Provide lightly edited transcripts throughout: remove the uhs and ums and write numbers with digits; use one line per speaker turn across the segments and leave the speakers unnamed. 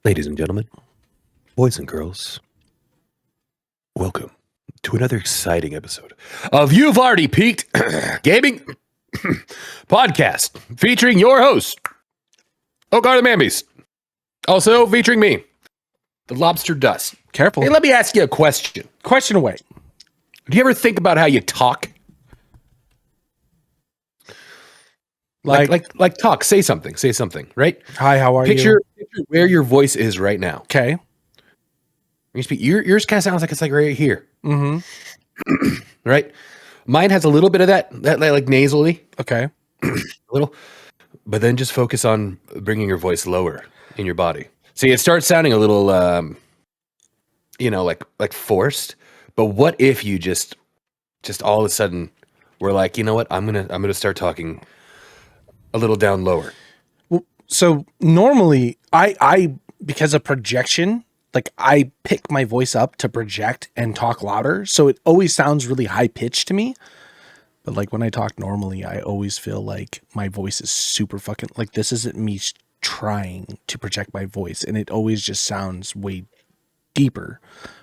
Ladies and gentlemen, boys and girls, welcome to another exciting episode of You've Already Peaked Gaming Podcast, featuring your host, Locarthemanbeast. Also featuring me, the LobsterDust.
Careful.
Hey, let me ask you a question.
Question away.
Do you ever think about how you talk? Like talk, say something, right?
Hi, how are
Picture
you?
where your voice is right now.
Okay.
When you speak, yours kind of sounds like it's like right here.
Mm-hmm.
Right? Mine has a little bit of that like nasally,
Okay.
a little, but then just focus on bringing your voice lower in your body. See, it starts sounding a little, like forced. But what if you just all of a sudden were like, you know what? I'm gonna start talking a little down lower.
Well, so normally I because of projection, like I pick my voice up to project and talk louder. So it always sounds really high pitched to me. But like when I talk normally, I always feel like my voice is super fucking like this isn't me trying to project my voice. And it always just sounds way deeper.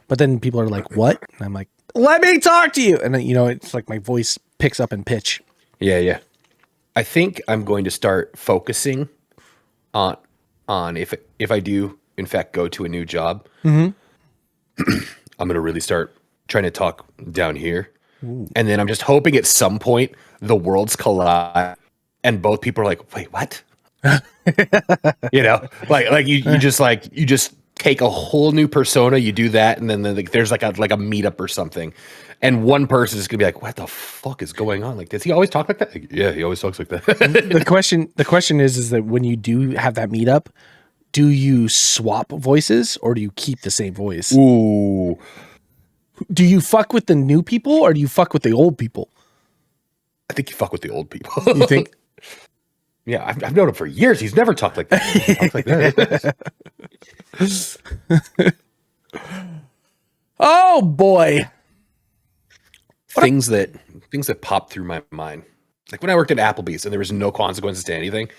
But then people are like, what? And I'm like, let me talk to you. And then, it's like my voice picks up in pitch.
Yeah. I think I'm going to start focusing on if I do in fact go to a new job, I'm going to really start trying to talk down here. Ooh. And then I'm just hoping at some point the worlds collide and both people are like, wait, what? Like you just take a whole new persona, you do that, and then there's like a meetup or something. And one person is gonna be like, "What the fuck is going on? Like, does he always talk like that?" Like, yeah, he always talks like that.
The question is that when you do have that meetup, do you swap voices or do you keep the same voice?
Ooh,
do you fuck with the new people or do you fuck with the old people?
I think you fuck with the old people.
You think?
Yeah, I've known him for years. He's never talked like that. He talks like that.
Oh boy.
Things that pop through my mind. Like when I worked at Applebee's and there was no consequences to anything,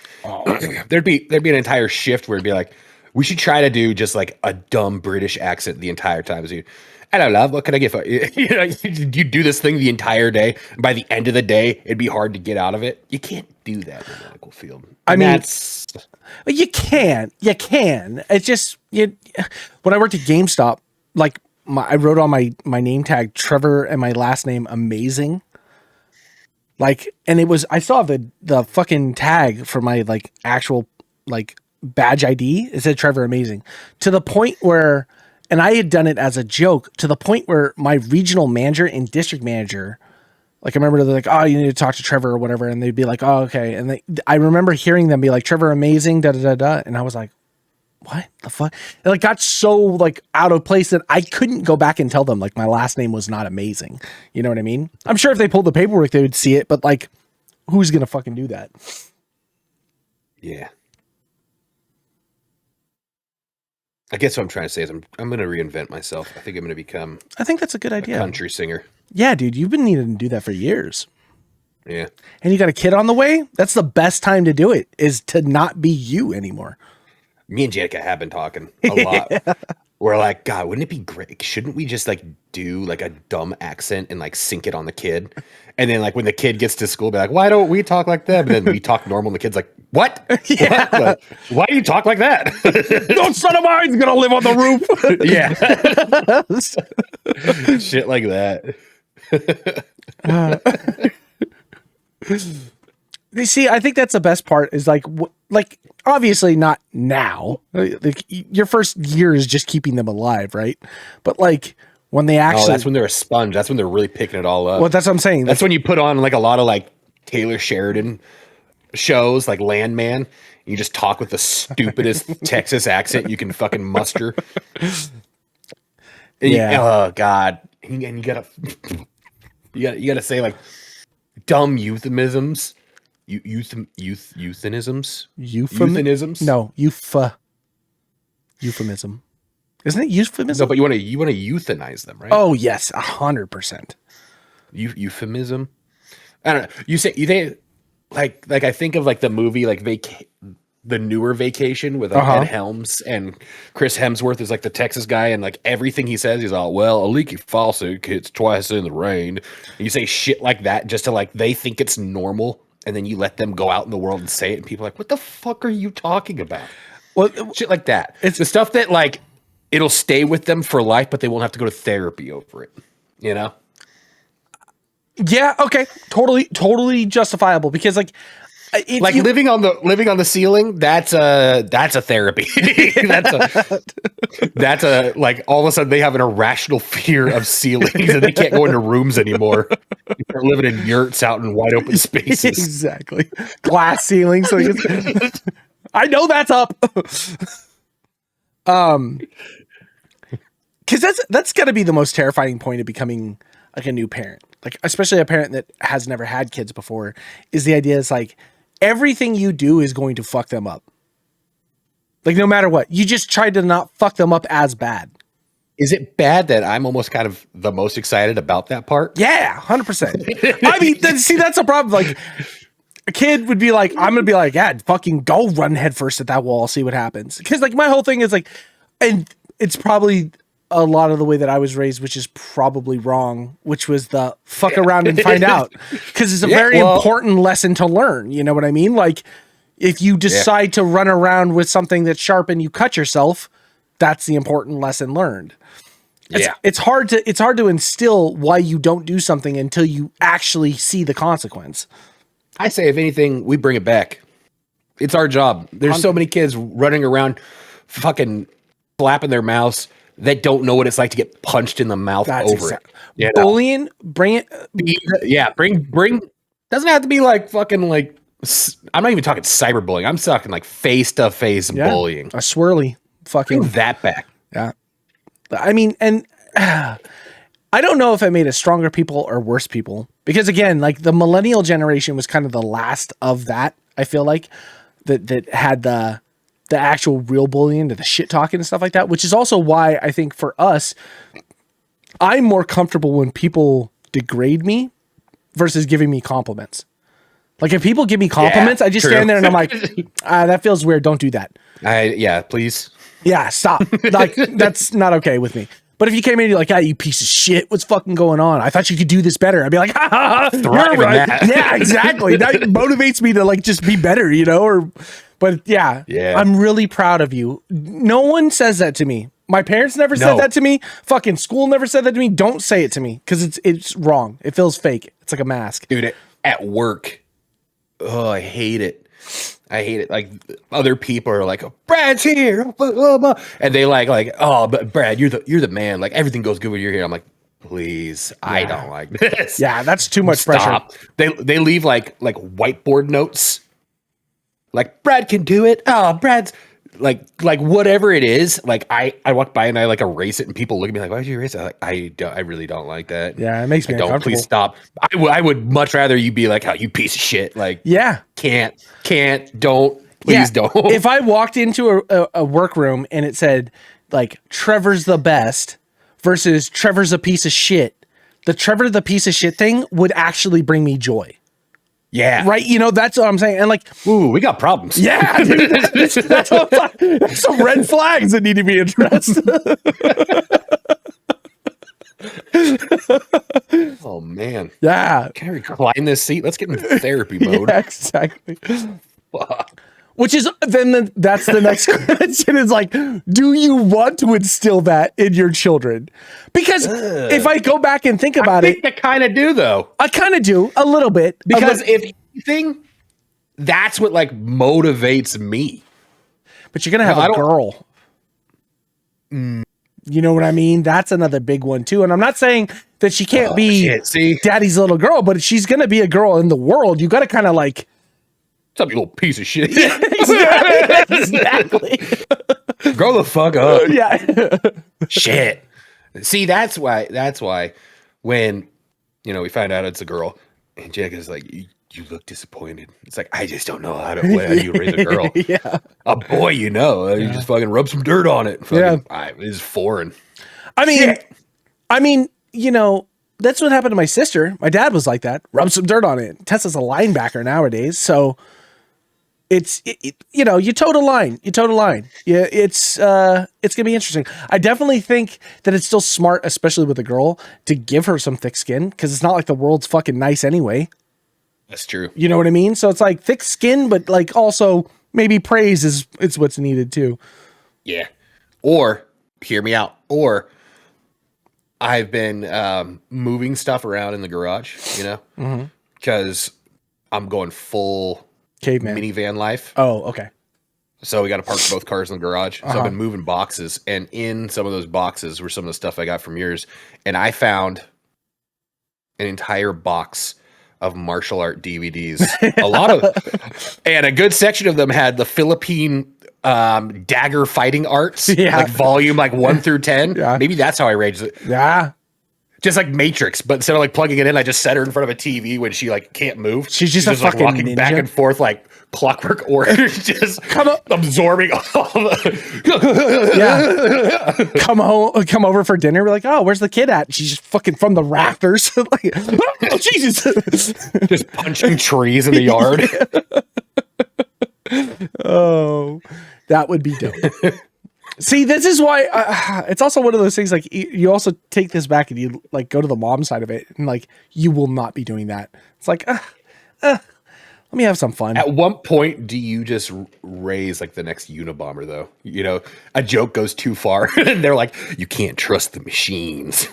there'd be an entire shift where it'd be like, we should try to do just like a dumb British accent the entire time. So hello, love. What can I get for you? You do this thing the entire day. And by the end of the day, it'd be hard to get out of it. You can't do that in the medical field.
You can. It's just when I worked at GameStop, like I wrote on my name tag Trevor and my last name Amazing. Like, and I still have the fucking tag for my like actual like badge ID. It said Trevor Amazing, to the point where, and I had done it as a joke, to the point where my regional manager and district manager, like I remember they're like, oh, you need to talk to Trevor or whatever. And they'd be like, oh, okay. And I remember hearing them be like, Trevor Amazing, da da da da. And I was like, what the fuck? It like got so like out of place that I couldn't go back and tell them like my last name was not Amazing. You know what I mean? I'm sure if they pulled the paperwork, they would see it, but like, who's going to fucking do that?
Yeah. I guess what I'm trying to say is I'm going to reinvent myself. I think I'm going to become.
I think that's a good idea.
A country singer.
Yeah, dude, you've been needing to do that for years.
Yeah.
And you got a kid on the way? That's the best time to do it, is to not be you anymore.
Me and Janica have been talking a lot. We're like, God, wouldn't it be great? Shouldn't we just like do like a dumb accent and like sync it on the kid? And then like when the kid gets to school, be like, why don't we talk like that? But then we talk normal and the kid's like, what?
Yeah.
What? Like, why do you talk like that?
No son of mine's going to live on the
roof. Yeah. Shit like that.
You see, I think that's the best part is like obviously not now. Like your first year is just keeping them alive, right? But like when they actually,
that's when they're a sponge. That's when they're really picking it all up.
Well, that's what I'm saying.
That's when you put on like a lot of like Taylor Sheridan shows, like Landman. You just talk with the stupidest Texas accent you can fucking muster. Oh God. And you gotta you gotta say like dumb euphemisms. Euphemisms?
No, euphemism. Isn't it euphemism?
No, but you want to euthanize them, right?
Oh yes, 100%.
Euphemism. I don't know. You think like I think of like the movie like the newer Vacation with like Ed Helms and Chris Hemsworth is like the Texas guy, and like everything he says, he's all, well, a leaky faucet hits twice in the rain. And you say shit like that just to like they think it's normal, and then you let them go out in the world and say it, and people are like, what the fuck are you talking about?
Well,
shit like that. It's the stuff that like it'll stay with them for life, but they won't have to go to therapy over it. You know?
Yeah. Okay. Totally justifiable, because like
living on the ceiling, that's a therapy. that's a like all of a sudden they have an irrational fear of ceilings and they can't go into rooms anymore. They're living in yurts out in wide open spaces.
Exactly. Glass ceilings. So I know that's up. Because that's got to be the most terrifying point of becoming like a new parent, like especially a parent that has never had kids before, is the idea is like everything you do is going to fuck them up. Like no matter what, you just try to not fuck them up as bad.
Is it bad that I'm almost kind of the most excited about that part?
Yeah, 100%. I mean, that's a problem. Like a kid would be like, I'm going to be like, yeah, fucking go run headfirst at that wall, see what happens. Because like my whole thing is like, and it's probably a lot of the way that I was raised, which is probably wrong, which was the fuck around and find out. Because it's a very important lesson to learn. You know what I mean? Like if you decide to run around with something that's sharp and you cut yourself, that's the important lesson learned. It's hard to instill why you don't do something until you actually see the consequence.
I say, if anything, we bring it back. It's our job. There's so many kids running around fucking flapping their mouths that don't know what it's like to get punched in the mouth over it. You know?
Bullying, bring it.
Bring. Doesn't have to be like fucking like. I'm not even talking cyberbullying. I'm talking like face-to-face bullying.
A swirly fucking.
Bring that back.
Yeah. I mean, and I don't know if it made us stronger people or worse people, because again, like the millennial generation was kind of the last of that. I feel like that had the actual real bullying, the shit talking and stuff like that, which is also why I think for us, I'm more comfortable when people degrade me versus giving me compliments. Like if people give me compliments, I just stand there and I'm like, that feels weird. Don't do that.
Please.
Yeah, stop. Like that's not okay with me. But if you came in and you're like, you piece of shit, what's fucking going on? I thought you could do this better. I'd be like, you're right. Yeah, exactly. That motivates me to like just be better, you know? But I'm really proud of you. No one says that to me. My parents never said that to me. Fucking school never said that to me. Don't say it to me because it's wrong. It feels fake. It's like a mask.
Dude, at work, I hate it. Like other people are like, Brad's here, and they like, oh, but Brad, you're the man. Like everything goes good when you're here. I'm like, please, I don't like this.
Yeah, that's too much pressure.
They leave like whiteboard notes. Like Brad can do it. Oh, Brad's like whatever it is. Like I walk by and I like erase it, and people look at me like, why did you erase it? I really don't like that.
Yeah, it makes me uncomfortable.
Please stop. I would much rather you be like, you piece of shit. Like don't
If I walked into a workroom and it said like Trevor's the best versus Trevor's a piece of shit, the Trevor the piece of shit thing would actually bring me joy.
Yeah.
Right. You know, that's what I'm saying. And like,
ooh, we got problems.
Yeah. Dude, that's some red flags that need to be addressed.
Oh man.
Yeah.
Can I recline this seat? Let's get in therapy mode.
Yeah, exactly. Which is that's the next question is like, do you want to instill that in your children? Because if I go back and think about
I kind of do though.
I kind of do a little bit,
because if anything, that's what like motivates me.
But you're gonna have a girl. You know what I mean? That's another big one too. And I'm not saying that she can't be daddy's little girl, but she's gonna be a girl in the world. You got to kind of like.
Some little piece of shit.
Exactly.
Grow the fuck up.
Yeah.
Shit. See, that's why when, we find out it's a girl and Jessica's like, you look disappointed. It's like, I just don't know how do you raise a girl?
Yeah.
A boy, you just fucking rub some dirt on it. Fucking, it's foreign.
I mean, that's what happened to my sister. My dad was like that. Rub some dirt on it. Tessa's a linebacker nowadays, so you toe the line. You toe the line. Yeah, it's gonna be interesting. I definitely think that it's still smart, especially with a girl, to give her some thick skin because it's not like the world's fucking nice anyway.
That's true.
You know what I mean? So it's like thick skin, but like also maybe praise is what's needed too.
Yeah. Or hear me out. Or I've been moving stuff around in the garage, because I'm going full
caveman
minivan life.
Oh, okay.
So we got to park both cars in the garage. So I've been moving boxes, and in some of those boxes were some of the stuff I got from yours. And I found an entire box of martial art DVDs. And a good section of them had the Philippine dagger fighting arts, like volume 1 through 10.
Yeah.
Maybe that's how I raised it.
Yeah.
Just like Matrix, but instead of plugging it in, I just set her in front of a TV when she can't move.
She's just a fucking
walking
ninja.
back and forth like Clockwork Orange, just absorbing all
the. Come over for dinner. We're like, oh, where's the kid at? She's just fucking from the rafters. Like, oh Jesus!
Just punching trees in the yard.
Oh, that would be dope. See, this is why it's also one of those things. Like, you also take this back and you go to the mom side of it, and you will not be doing that. It's like, let me have some fun.
At one point, do you just raise the next Unabomber though? A joke goes too far, and they're like, you can't trust the machines.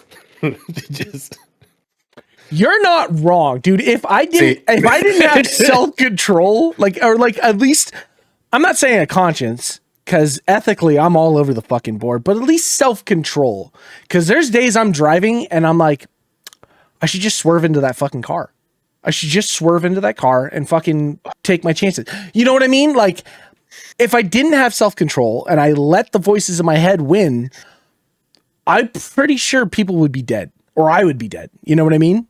You're not wrong, dude. If I didn't have self-control, at least, I'm not saying a conscience, because ethically I'm all over the fucking board, but at least self-control. Because there's days I'm driving and I'm like, I should just swerve into that fucking car. I should just swerve into that car and fucking take my chances. You know what I mean? If I didn't have self-control and I let the voices in my head win, I'm pretty sure people would be dead, or I would be dead. You know what I mean?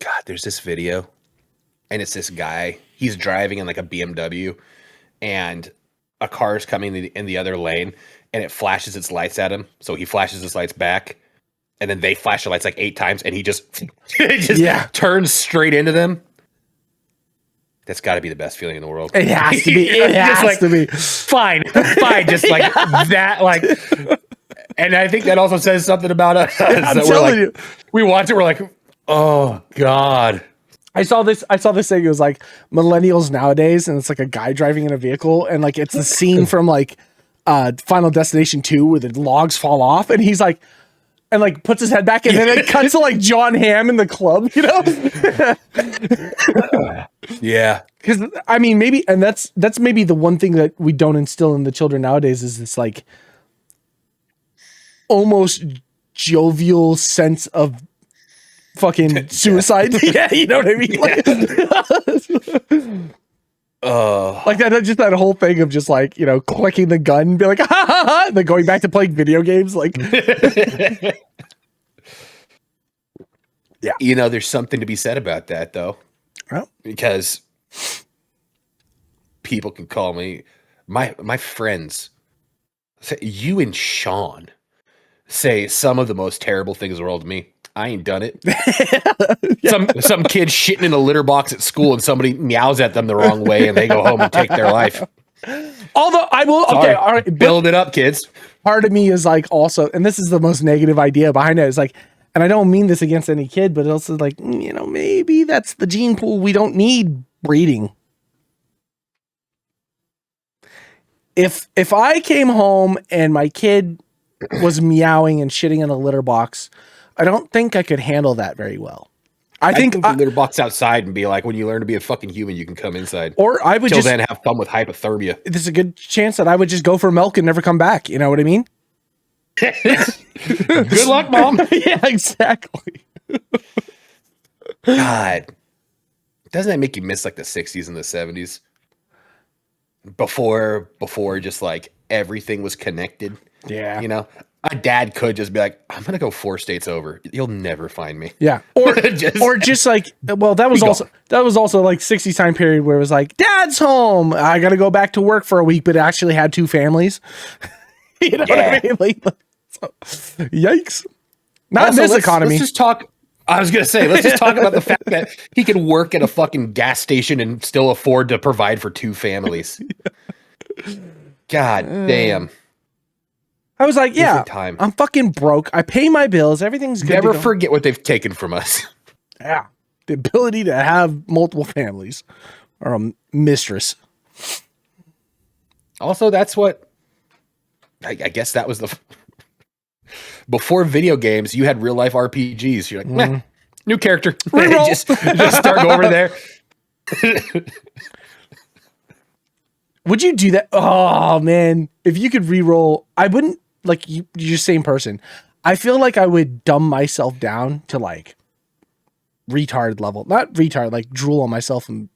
God, there's this video, and it's this guy. He's driving in a BMW, and a car is coming in the other lane, and it flashes its lights at him. So he flashes his lights back, and then they flash their lights 8 times, and he just turns straight into them. That's got to be the best feeling in the world.
It has to be. It has to be.
Fine. Just that. And I think that also says something about us.
I'm telling you.
We watch it. We're like, oh God.
I saw this thing. It was millennials nowadays, and it's a guy driving in a vehicle, and it's the scene from Final Destination 2 where the logs fall off, and he's puts his head back, and then it cuts to John Hamm in the club,
Yeah.
Because maybe, and that's maybe the one thing that we don't instill in the children nowadays is this almost jovial sense of fucking suicide. Yeah, you know what I mean? That whole thing of just clicking the gun and be like, ha ha ha, and then going back to playing video games.
Yeah. There's something to be said about that though.
Well,
because people can call me, my friends say, you and Sean say some of the most terrible things in the world to me. I ain't done it. Some kid shitting in a litter box at school, and somebody meows at them the wrong way, and they go home and take their life.
Although I will,
sorry,
okay, all right,
build it up, kids.
Part of me is also, and this is the most negative idea behind it, is and I don't mean this against any kid, but also maybe that's the gene pool we don't need breeding. If I came home and my kid was meowing and shitting in a litter box, I don't think I could handle that very well. I think
the litter box outside and be like, when you learn to be a fucking human, you can come inside.
Or I would
Till then have fun with hypothermia.
There's a good chance that I would just go for milk and never come back. You know what I mean?
Good luck, Mom.
Yeah, exactly.
God. Doesn't that make you miss the 60s and the 70s? Before just everything was connected.
Yeah.
a dad could just be like, I'm gonna go 4 states over. You'll never find me.
Yeah. Or just like, well, that was also like 60s time period where it was like, dad's home. I got to go back to work for a week, but it actually had 2 families. You know what I mean? Like, so, yikes. Not
also,
in this economy.
Let's just talk. I was gonna say, let's just talk about the fact that he could work at a fucking gas station and still afford to provide for 2 families. God damn.
I was like, yeah, I'm fucking broke. I pay my bills. Everything's good.
Never forget what they've taken from us.
Yeah. The ability to have multiple families or a mistress.
Also, that's what I guess that was the before video games, you had real life RPGs. You're like, meh, new character. just start over there.
Would you do that? Oh man, if you could re-roll, I wouldn't. Like you're the same person. I feel like I would dumb myself down to like retard level. Not retard, like drool on myself and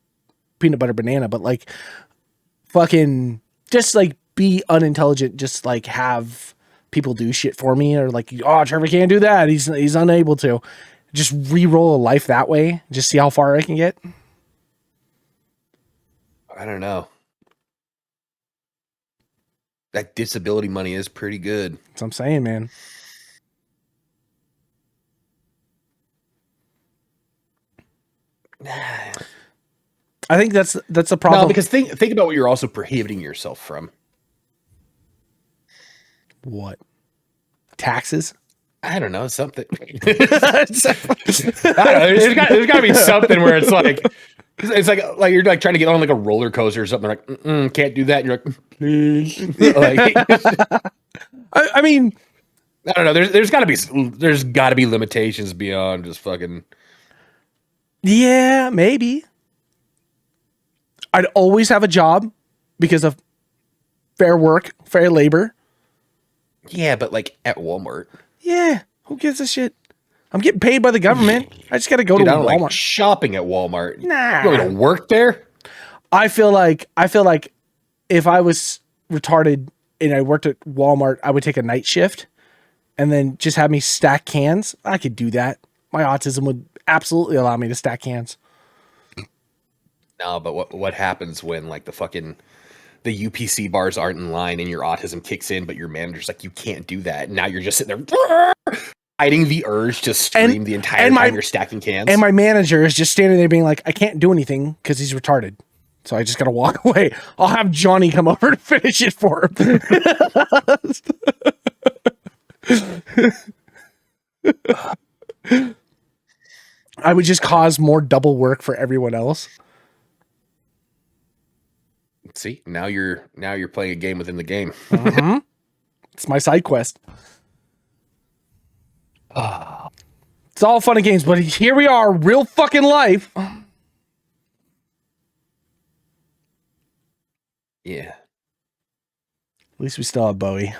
peanut butter banana, but like fucking just like be unintelligent, just like have people do shit for me, or like, oh, Trevor can't do that. He's unable to. Just re-roll a life that way. Just see how far I can get.
I don't know. That disability money is pretty good.
That's what I'm saying, man. I think that's a problem.
No, because think about what you're also prohibiting yourself from.
What? Taxes?
I don't know, something. I don't know, there's got to be something where it's like you're like trying to get on like a roller coaster or something. Like, can't do that. And you're like, please. Like,
I mean,
I don't know. There's got to be limitations beyond just fucking.
Yeah, maybe. I'd always have a job because of fair work, fair labor.
Yeah, but like at Walmart.
Yeah, who gives a shit? I'm getting paid by the government. I just got to go to Walmart.
Like shopping at Walmart.
Nah.
You want to work there?
I feel like if I was retarded and I worked at Walmart, I would take a night shift and then just have me stack cans. I could do that. My autism would absolutely allow me to stack cans.
No, but what happens when like the UPC bars aren't in line and your autism kicks in, but your manager's like, you can't do that. And now you're just sitting there fighting the urge to scream the entire time you're stacking cans.
And my manager is just standing there being like, I can't do anything because he's retarded. So I just got to walk away. I'll have Johnny come over to finish it for him. I would just cause more double work for everyone else.
See, now you're playing a game within the game.
Mm-hmm. It's my side quest. It's all fun and games, but here we are, real fucking life.
Yeah.
At least we still have Bowie.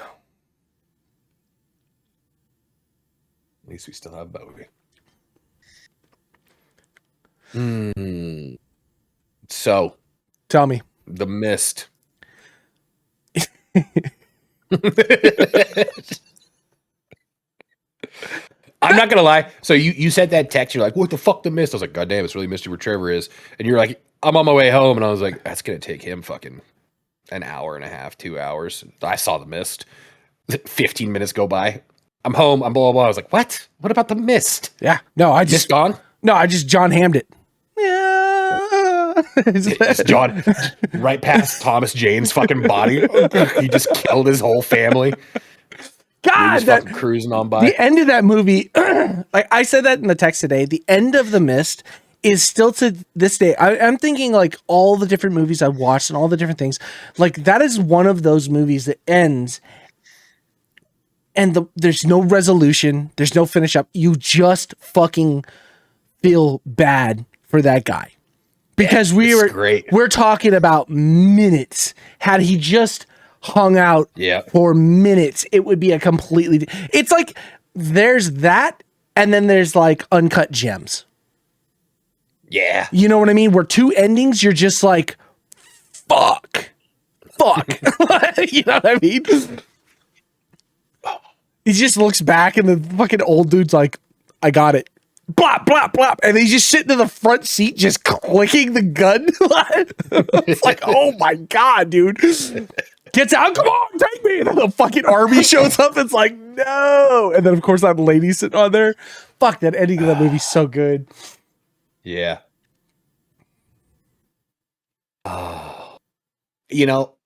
So,
tell me.
The Mist. I'm not gonna lie. So you said that text. You're like, "What the fuck, The Mist?" I was like, "God damn, it's really misty where Trevor is." And you're like, "I'm on my way home," and I was like, "That's gonna take him fucking an hour and a half, 2 hours." I saw The Mist. 15 minutes go by. I'm home. I'm blah blah blah. I was like, "What? What about The Mist?"
Yeah. No, I just
gone.
No, I just John Hammed it. Yeah.
It's John right past Thomas Jane's fucking body. He just killed his whole family.
God,
that cruising on by.
The end of that movie, like I said that in the text today, the end of The Mist is still to this day. I'm thinking like all the different movies I've watched and all the different things. Like that is one of those movies that ends and there's no resolution. There's no finish up. You just fucking feel bad for that guy. Because we're talking about minutes. Had he just hung out for minutes, it would be a completely... It's like there's that and then there's like Uncut Gems.
Yeah.
You know what I mean? Where 2 endings, you're just like, fuck. You know what I mean? He just looks back and the fucking old dude's like, I got it. Blop, blop, blop. And he's just sitting in the front seat, just clicking the gun. It's like, oh my God, dude. Gets out, come on, take me. And then the fucking army shows up. It's like, no. And then, of course, that lady sitting on there. Fuck, that ending of that movie's so good.
Yeah. Oh. You know,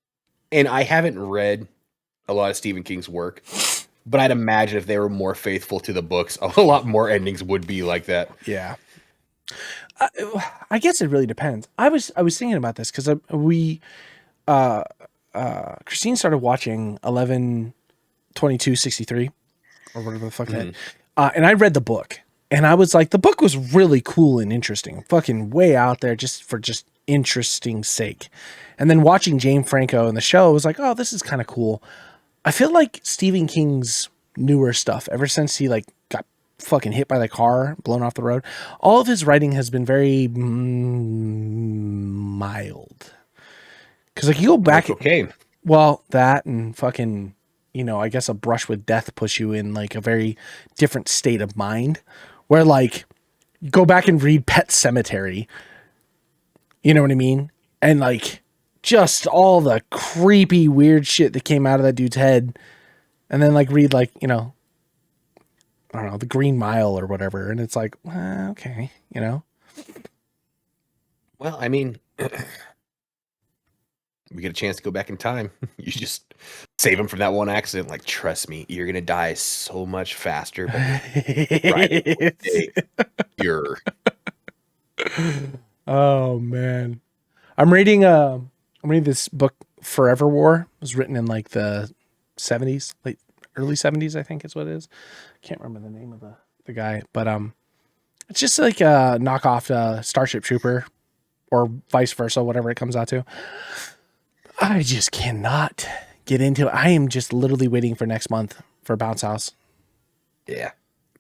and I haven't read a lot of Stephen King's work, but I'd imagine if they were more faithful to the books, a lot more endings would be like that.
Yeah. I guess it really depends. I was thinking about this because Christine started watching 11/22/63 or whatever the fuck that. And I read the book, and I was like, the book was really cool and interesting, fucking way out there, just for interesting sake. And then watching James Franco in the show, I was like, oh, this is kind of cool. I feel like Stephen King's newer stuff, ever since he like got fucking hit by the car, blown off the road, all of his writing has been very mild. Because like you go back,
okay,
well, that and fucking, you know, I guess A Brush with Death puts you in like a very different state of mind, where like you go back and read Pet Sematary, you know what I mean, and like just all the creepy weird shit that came out of that dude's head, and then like read like, you know, I don't know, The Green Mile or whatever, and it's like, okay, you know.
Well, I mean, we get a chance to go back in time. You just save him from that one accident. Like, trust me, you're gonna die so much faster. Right? You're.
Oh man, I'm reading this book, Forever War. It was written in like the 70s, early 70s, I think is what it is. Can't remember the name of the guy, but it's just like a knockoff to Starship Trooper or vice versa, whatever it comes out to. I just cannot get into it. I am just literally waiting for next month for Bounce House.
Yeah.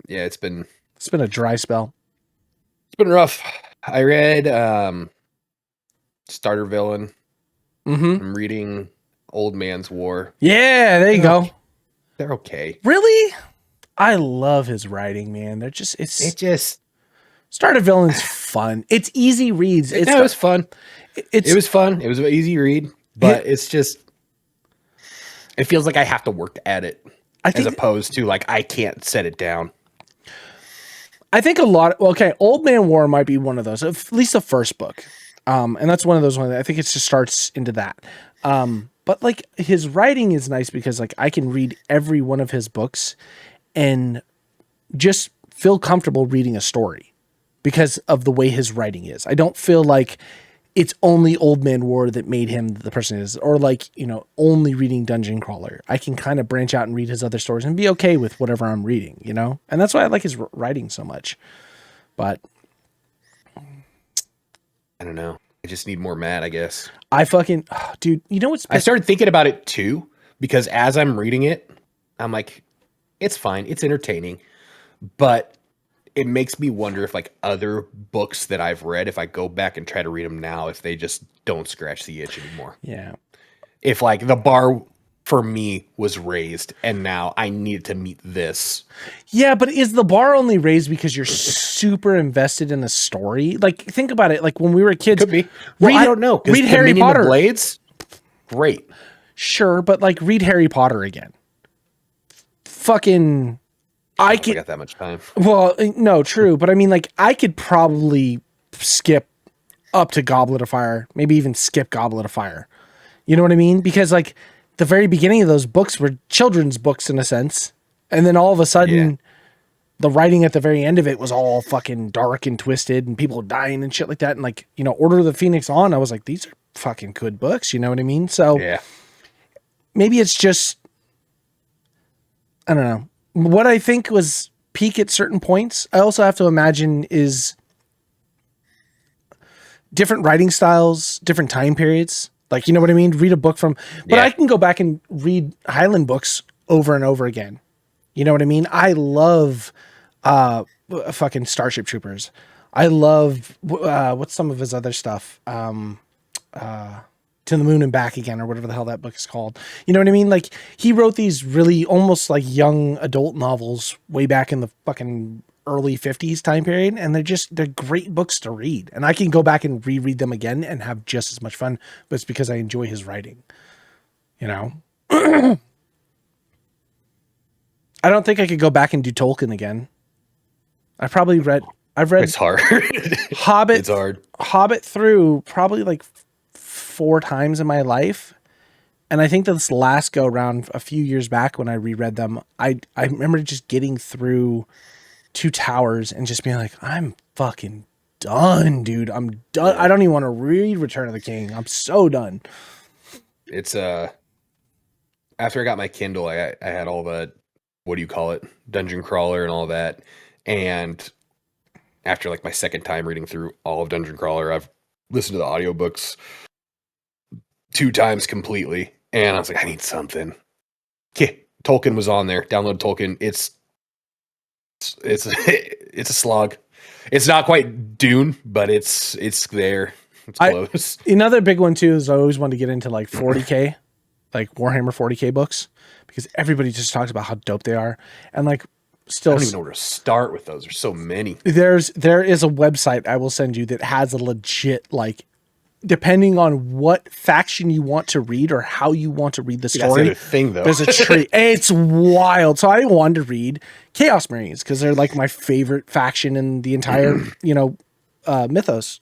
It's been
a dry spell.
It's been rough. I read Starter Villain. I'm reading Old Man's War.
Yeah, there you go.
They're okay.
Really? I love his writing, man. It just Starter Villain's fun. It's easy reads.
It was fun. It was fun. It was an easy read, but it feels like I have to work at it, as opposed to like I can't set it down.
I think Old Man War might be one of those, at least the first book. And that's one of those ones. I think it just starts into that. But like his writing is nice because like I can read every one of his books and just feel comfortable reading a story because of the way his writing is. I don't feel like it's only Old Man War that made him the person he is, or like, you know, only reading Dungeon Crawler. I can kind of branch out and read his other stories and be okay with whatever I'm reading, you know? And that's why I like his writing so much. But
I don't know. I just need more Matt, I guess.
Dude, you know what's...
I started thinking about it too, because as I'm reading it, I'm like, it's fine. It's entertaining. But it makes me wonder if like other books that I've read, if I go back and try to read them now, if they just don't scratch the itch anymore.
Yeah.
If like the bar for me was raised and now I need to meet this.
Yeah, but is the bar only raised because you're super invested in the story? Like, think about it. Like when we were kids,
could be. Well, I don't know.
Read Harry Potter.
Blades, great.
Sure, but like read Harry Potter again. Fucking,
I got that much time.
Well, no, true, but I mean, like I could probably skip up to Goblet of Fire, maybe even skip Goblet of Fire. You know what I mean? Because like the very beginning of those books were children's books in a sense. And then all of a sudden the writing at the very end of it was all fucking dark and twisted and people dying and shit like that. And like, you know, Order of the Phoenix on, I was like, these are fucking good books. You know what I mean? So maybe it's just, I don't know. What I think was peak at certain points, I also have to imagine is different writing styles, different time periods. Like, you know what I mean? Read a book from, but I can go back and read Highland books over and over again. You know what I mean? I love fucking Starship Troopers. I love, what's some of his other stuff? To to the Moon and Back Again, or whatever the hell that book is called. You know what I mean? Like, he wrote these really almost like young adult novels way back in the fucking early 50s time period, and they're great books to read. And I can go back and reread them again and have just as much fun, but it's because I enjoy his writing. You know? I don't think I could go back and do Tolkien again. I've read
It's hard.
Hobbit.
It's hard.
Hobbit through probably like 4 times in my life. And I think this last go round a few years back when I reread them, I remember just getting through Two Towers and just being like, I'm fucking done, dude. I'm done. I don't even want to read Return of the King. I'm so done.
It's after I got my Kindle, I had all the, what do you call it, Dungeon Crawler and all that. And after like my second time reading through all of Dungeon Crawler, I've listened to the audiobooks 2 times completely. And I was like, I need something. Okay, Tolkien was on there. Download Tolkien. It's a slog. It's not quite Dune, but it's there. It's close.
Another big one too is I always wanted to get into like 40K, like Warhammer 40K books, because everybody just talks about how dope they are. And like, still,
I don't even know where to start with those. There's so many.
There is a website I will send you that has a legit, like, depending on what faction you want to read or how you want to read the story.
That's the other thing, though.
There's a tree. It's wild. So I wanted to read Chaos Marines because they're like my favorite faction in the entire, mythos.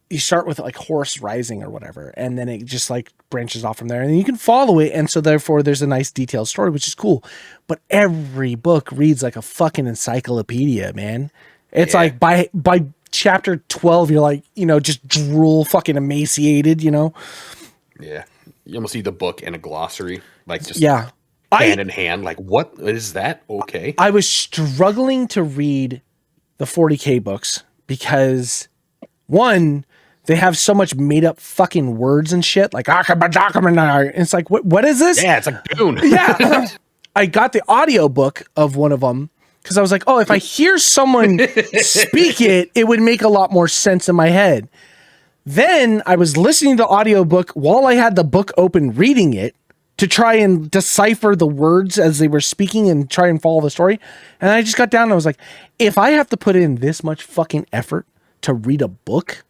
You start with like Horus Rising or whatever, and then it just like branches off from there, and you can follow it. And so therefore there's a nice detailed story, which is cool. But every book reads like a fucking encyclopedia, man. It's like by chapter 12, you're like, just drool fucking emaciated,
Yeah. You almost need the book and a glossary, like just
hand
in hand. Like, what is that? Okay.
I was struggling to read the 40K books because, one, they have so much made up fucking words and shit, like and it's like, what is this?
Yeah, it's like Dune.
Yeah. I got the audio book of one of them because I was like, oh, if I hear someone speak it, it would make a lot more sense in my head. Then I was listening to the audiobook while I had the book open reading it to try and decipher the words as they were speaking and try and follow the story. And I just got down and I was like, if I have to put in this much fucking effort to read a book,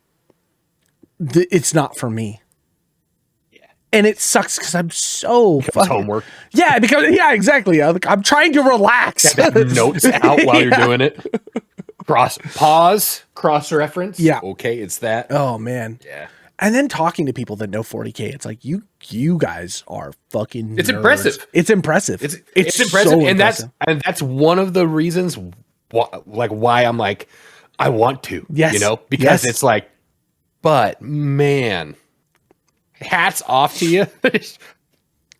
it's not for me. Yeah. And it sucks because I'm so fucking
homework.
Yeah, exactly. I'm trying to relax.
Notes out while you're doing it. Cross reference.
Yeah.
Okay, it's that.
Oh man.
Yeah.
And then talking to people that know 40K, it's like you guys are fucking.
It's
nerds.
impressive.
It's impressive.
It's impressive, so impressive. That's one of the reasons why I'm like, I want to.
Yes.
Because it's like, but man, hats off to you.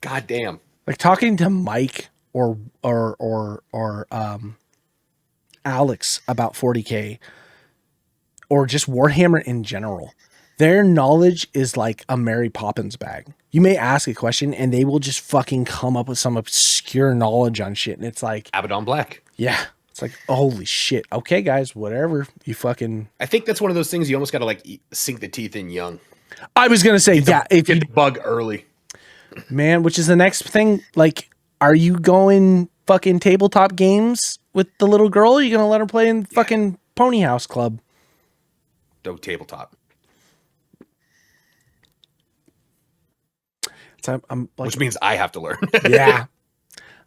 God damn.
Like talking to Mike or Alex about 40K or just Warhammer in general. Their knowledge is like a Mary Poppins bag. You may ask a question and they will just fucking come up with some obscure knowledge on shit. And it's like
Abaddon Black.
Yeah. It's like, holy shit. Okay, guys, whatever. You fucking.
I think that's one of those things you almost got to like sink the teeth in young.
I was going to say,
if you get the bug early.
Man, which is the next thing. Like, are you going fucking tabletop games with the little girl? Are you going to let her play in fucking Pony House Club?
No tabletop.
So I'm like,
which means I have to learn.
Yeah.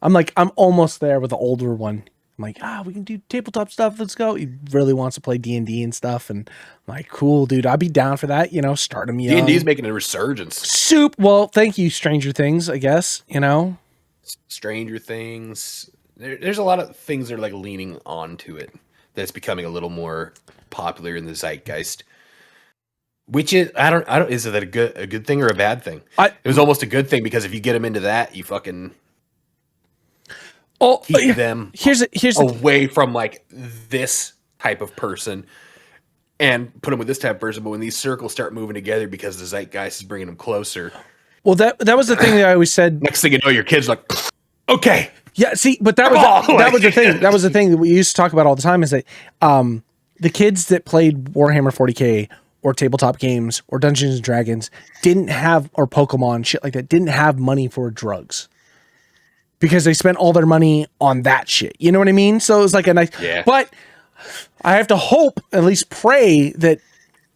I'm almost there with the older one. I'm like, we can do tabletop stuff. Let's go. He really wants to play D&D and stuff. And I'm like, cool, dude. I'd be down for that. Start him young.
D&D is making a resurgence.
Well, thank you, Stranger Things, I guess,
Stranger Things. There's a lot of things that are like leaning onto it. That's becoming a little more popular in the zeitgeist. Which is, I don't, is it a good thing or a bad thing? It was almost a good thing because if you get them into that, you fucking... keep them away from like this type of person and put them with this type of person. But when these circles start moving together because the zeitgeist is bringing them closer.
Well, that was the thing that I always said.
Next thing you know, your kid's like, okay.
Yeah, see, but that was the thing. That was the thing that we used to talk about all the time is that the kids that played Warhammer 40K or tabletop games or Dungeons and Dragons didn't have, or Pokemon, shit like that, didn't have money for drugs because they spent all their money on that shit. You know what I mean? So it was like a nice, but I have to hope, at least pray, that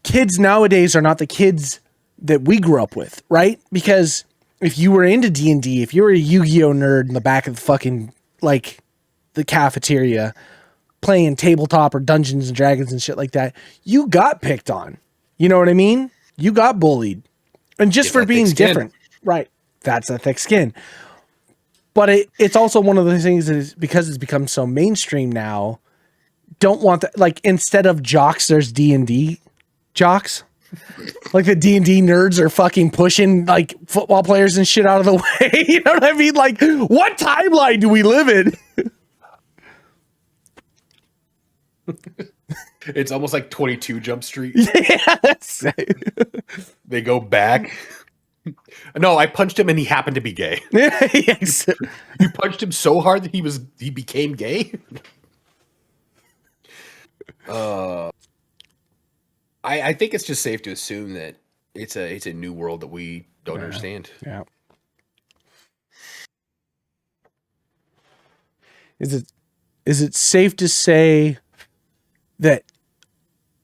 kids nowadays are not the kids that we grew up with, right? Because if you were into D&D, if you were a Yu-Gi-Oh nerd in the back of the fucking, like, the cafeteria playing tabletop or Dungeons and Dragons and shit like that, you got picked on. You know what I mean? You got bullied. And just for being different. Right. That's a thick skin. But it's also one of the things that is, because it's become so mainstream now, don't want that. Like, instead of jocks, there's D&D jocks. Like the D&D nerds are fucking pushing like football players and shit out of the way. You know what I mean? Like, what timeline do we live in?
It's almost like 22 Jump Street.
Yes.
They go back. No, I punched him and he happened to be gay.
Yes.
You punched him so hard that he became gay. I think it's just safe to assume that it's a new world that we don't understand.
Yeah. Is it safe to say that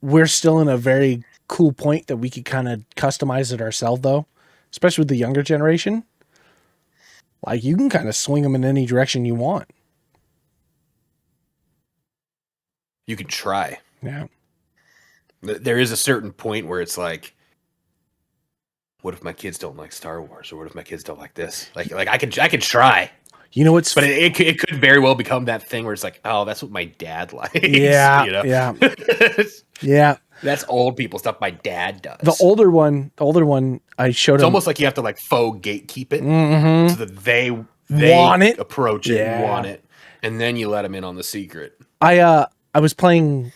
we're still in a very cool point that we could kind of customize it ourselves, though, especially with the younger generation? Like, you can kind of swing them in any direction you want.
You can try.
Yeah.
There is a certain point where it's like, what if my kids don't like Star Wars, or what if my kids don't like this? Like I could try.
You know what's?
But it could very well become that thing where it's like, oh, that's what my dad likes.
Yeah,
you know?
yeah, yeah.
That's old people stuff my dad does.
The older one, I showed him.
It's almost like you have to like faux gatekeep it so that they
want it,
approach it, and want it, and then you let them in on the secret.
I was playing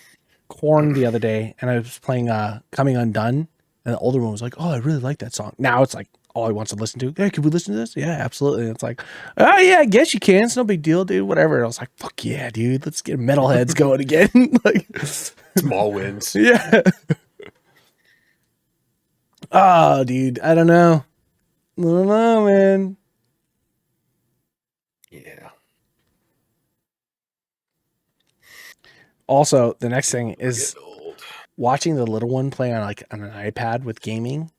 Korn the other day, and I was playing Coming Undone, and the older one was like, "Oh, I really like that song." Now it's like all he wants to listen to. Hey, can we listen to this? Yeah, absolutely. And it's like, oh yeah, I guess you can. It's no big deal, dude. Whatever. And I was like, fuck yeah, dude. Let's get metalheads going again. Like,
small wins.
Yeah. Oh, dude. I don't know. I don't know, man.
Yeah.
Also, the next thing is watching the little one play on an iPad with gaming.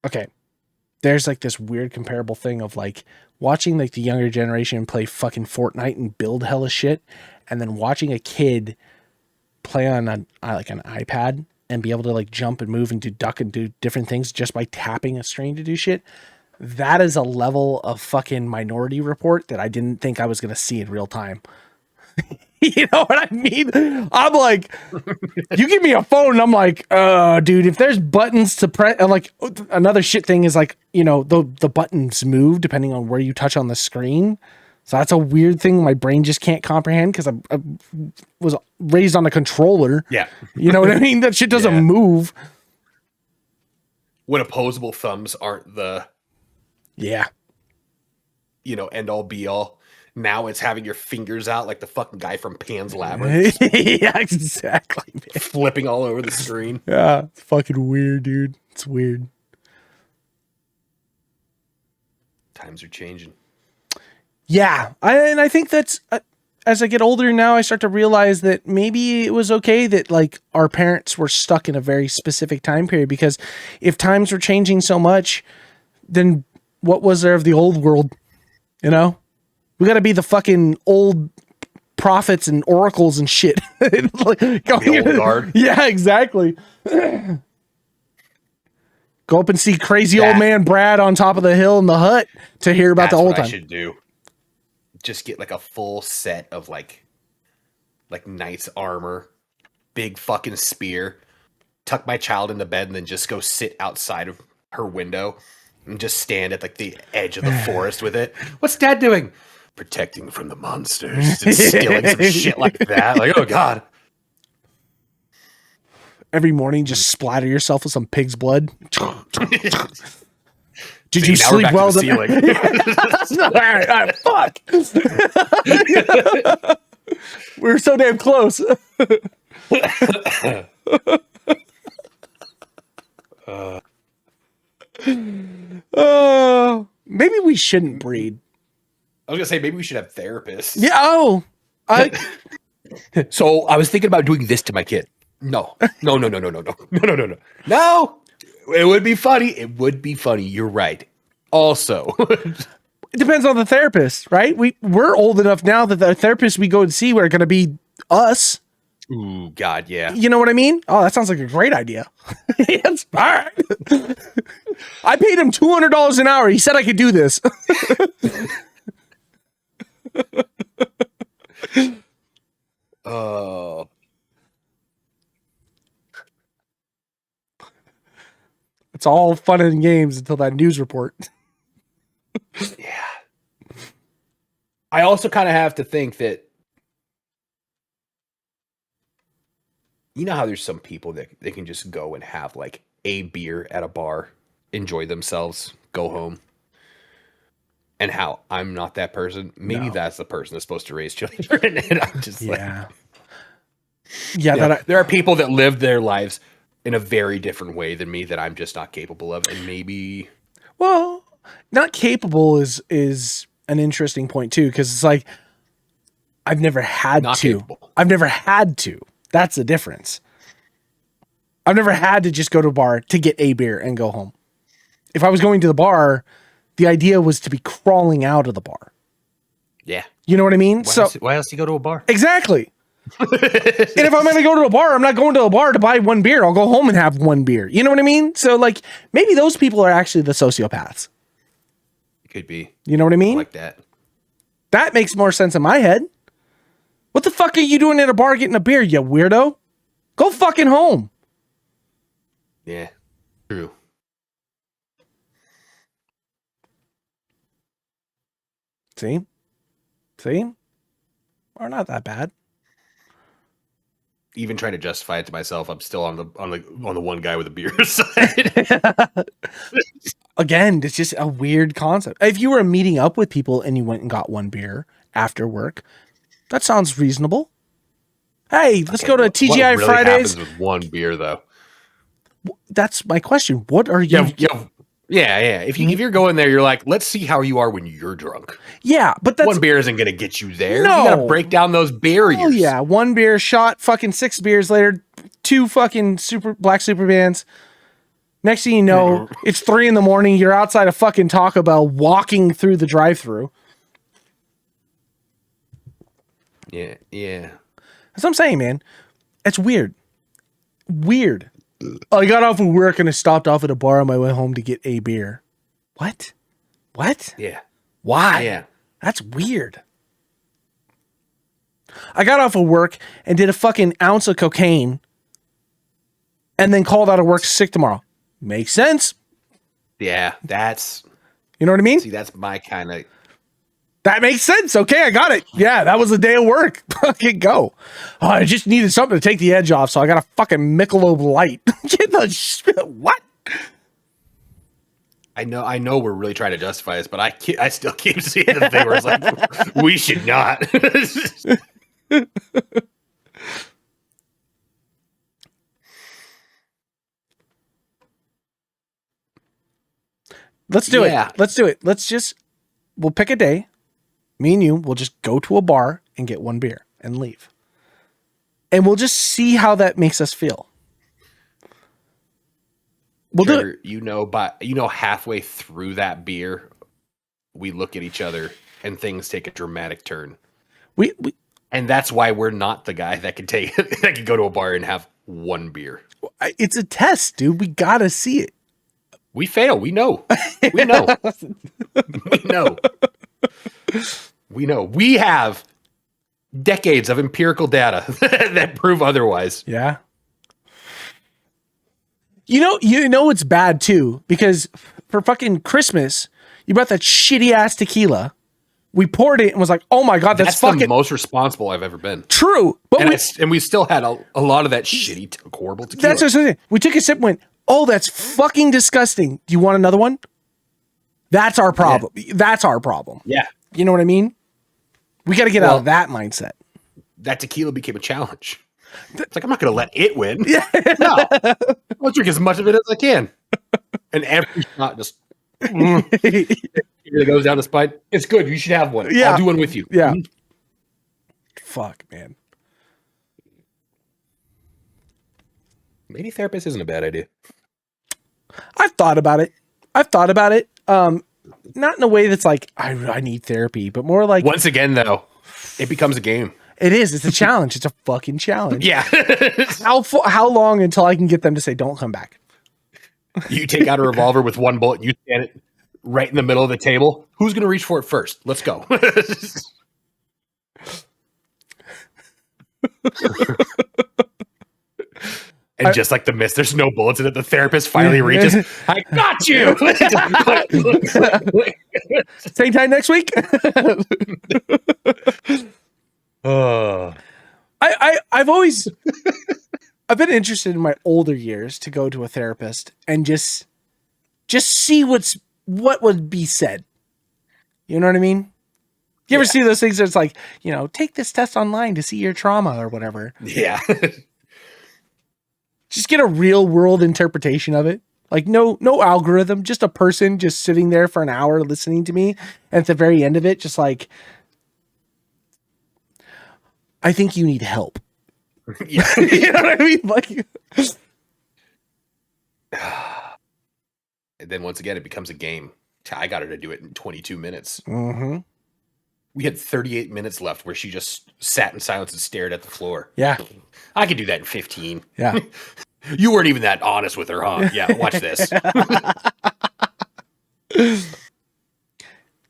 Okay. There's like this weird comparable thing of like watching like the younger generation play fucking Fortnite and build hella shit, and then watching a kid play on an iPad and be able to like jump and move and do duck and do different things just by tapping a screen to do shit. That is a level of fucking Minority Report that I didn't think I was going to see in real time. You know what I mean? I'm like, you give me a phone and I'm like, dude, if there's buttons to press, like another shit thing is like, you know, the buttons move depending on where you touch on the screen. So that's a weird thing my brain just can't comprehend because I was raised on a controller.
Yeah.
You know what I mean? That shit doesn't move.
When opposable thumbs aren't the end all be all. Now it's having your fingers out like the fucking guy from Pan's Labyrinth.
Yeah, exactly. Man.
Flipping all over the screen.
Yeah, it's fucking weird, dude. It's weird.
Times are changing.
Yeah, I think that's as I get older now, I start to realize that maybe it was okay that like our parents were stuck in a very specific time period, because if times were changing so much, then what was there of the old world? You know? We got to be the fucking old prophets and oracles and shit. Like,
the old guard.
Yeah, exactly. Go up and see crazy old man Brad on top of the hill in the hut to hear about the old time.
I should do. Just get like a full set of like knight's armor, big fucking spear, tuck my child in the bed, and then just go sit outside of her window and just stand at like the edge of the forest with it. What's Dad doing? Protecting from the monsters and stealing some shit like that. Like, oh god.
Every morning just splatter yourself with some pig's blood. Did you sleep well? Fuck. We're so damn close. Maybe we shouldn't breed.
I was gonna say maybe we should have therapists.
Yeah. Oh,
So I was thinking about doing this to my kid. No. No. It would be funny. It would be funny. You're right. Also,
it depends on the therapist, right? We're old enough now that the therapists we go and see are going to be us.
ooh, God, yeah.
You know what I mean? Oh, that sounds like a great idea. Yes, all right. I paid him $200 an hour. He said I could do this.
Oh.
It's all fun and games until that news report.
Yeah. I also kind of have to think that, you know how there's some people that they can just go and have like a beer at a bar, enjoy themselves, go home. And how I'm not that person. Maybe that's the person that's supposed to raise children. And I'm just
yeah.
There are people that live their lives in a very different way than me that I'm just not capable of. And maybe,
well, not capable is an interesting point too, because it's like I've never had
not
to.
capable.
I've never had to. That's the difference. I've never had to just go to a bar to get a beer and go home. If I was going to the bar, the idea was to be crawling out of the bar.
Yeah.
You know what I mean?
Why else do you go to a bar?
Exactly. And if I'm going to go to a bar, I'm not going to a bar to buy one beer. I'll go home and have one beer. You know what I mean? So like maybe those people are actually the sociopaths.
It could be.
You know what I mean?
Like that.
That makes more sense in my head. What the fuck are you doing at a bar getting a beer, you weirdo? Go fucking home.
Yeah. True.
See? We're not that bad.
Even trying to justify it to myself, I'm still on the one guy with a beer side.
Again, it's just a weird concept. If you were meeting up with people and you went and got one beer after work, that sounds reasonable. Hey, let's go to TGI
what really
Fridays.
Happens with one beer though.
That's my question. What are you?
Yeah. If you're going there, you're like, let's see how you are when you're drunk.
Yeah, but that's
one beer isn't going to get you there.
No.
You got to break down those barriers.
Oh yeah, one beer shot, fucking 6 beers later, 2 fucking black super bands. Next thing you know, it's 3 a.m. You're outside of fucking Taco Bell, walking through the drive-thru.
Yeah.
That's what I'm saying, man. It's weird. I got off of work and I stopped off at a bar on my way home to get a beer. What?
Yeah.
Why?
Yeah.
That's weird. I got off of work and did a fucking ounce of cocaine and then called out of work sick tomorrow. Makes sense.
Yeah, that's...
You know what I mean?
See, that's my kind of...
That makes sense. Okay, I got it. Yeah, that was a day of work. Fucking go. Oh, I just needed something to take the edge off, so I got a fucking Michelob Light. What?
I know we're really trying to justify this, but I still keep seeing the thing where it's like, we should not.
Let's do it. We'll pick a day. Me and you will just go to a bar and get one beer and leave. And we'll just see how that makes us feel. We'll do it.
You know, halfway through that beer, we look at each other and things take a dramatic turn. And that's why we're not the guy that can go to a bar and have one beer.
It's a test, dude. We gotta see it.
We fail. We know. We know. We know. We know. We have decades of empirical data that prove otherwise.
Yeah. You know it's bad too, because for fucking Christmas, you brought that shitty ass tequila. We poured it and was like, "Oh my god, that's fucking
the most responsible I've ever been."
True, but
we still had a lot of that shitty horrible tequila.
That's what I'm saying. We took a sip and went, "Oh, that's fucking disgusting. Do you want another one?" That's our problem. Yeah. That's our problem.
Yeah.
You know what I mean? We got to get out of that mindset.
That tequila became a challenge. It's like, I'm not going to let it win. Yeah. No. I'll drink as much of it as I can. And every shot just It goes down the spine. It's good. You should have one.
Yeah.
I'll do one with you.
Yeah. Fuck, man.
Maybe therapist isn't a bad idea.
I've thought about it. Not in a way that's like, I need therapy, but more like...
Once again, though, it becomes a game.
It is. It's a challenge. It's a fucking challenge.
Yeah.
How long until I can get them to say, don't come back?
You take out a revolver with one bullet and you stand it right in the middle of the table. Who's going to reach for it first? Let's go. And just like the mist, there's no bullets in it. The therapist finally reaches. I got you.
Same time next week. I've been interested in my older years to go to a therapist and just see what would be said. You know what I mean? You ever see those things that's like, take this test online to see your trauma or whatever.
Yeah.
Just get a real world interpretation of it. Like no algorithm, just a person just sitting there for an hour listening to me. And at the very end of it, just like, I think you need help.
Yeah.
You know what I mean? Like,
and then once again, it becomes a game. I got her to do it in 22 minutes.
Mm-hmm.
We had 38 minutes left where she just sat in silence and stared at the floor.
Yeah.
I could do that in 15.
Yeah.
You weren't even that honest with her, huh? Yeah, watch this.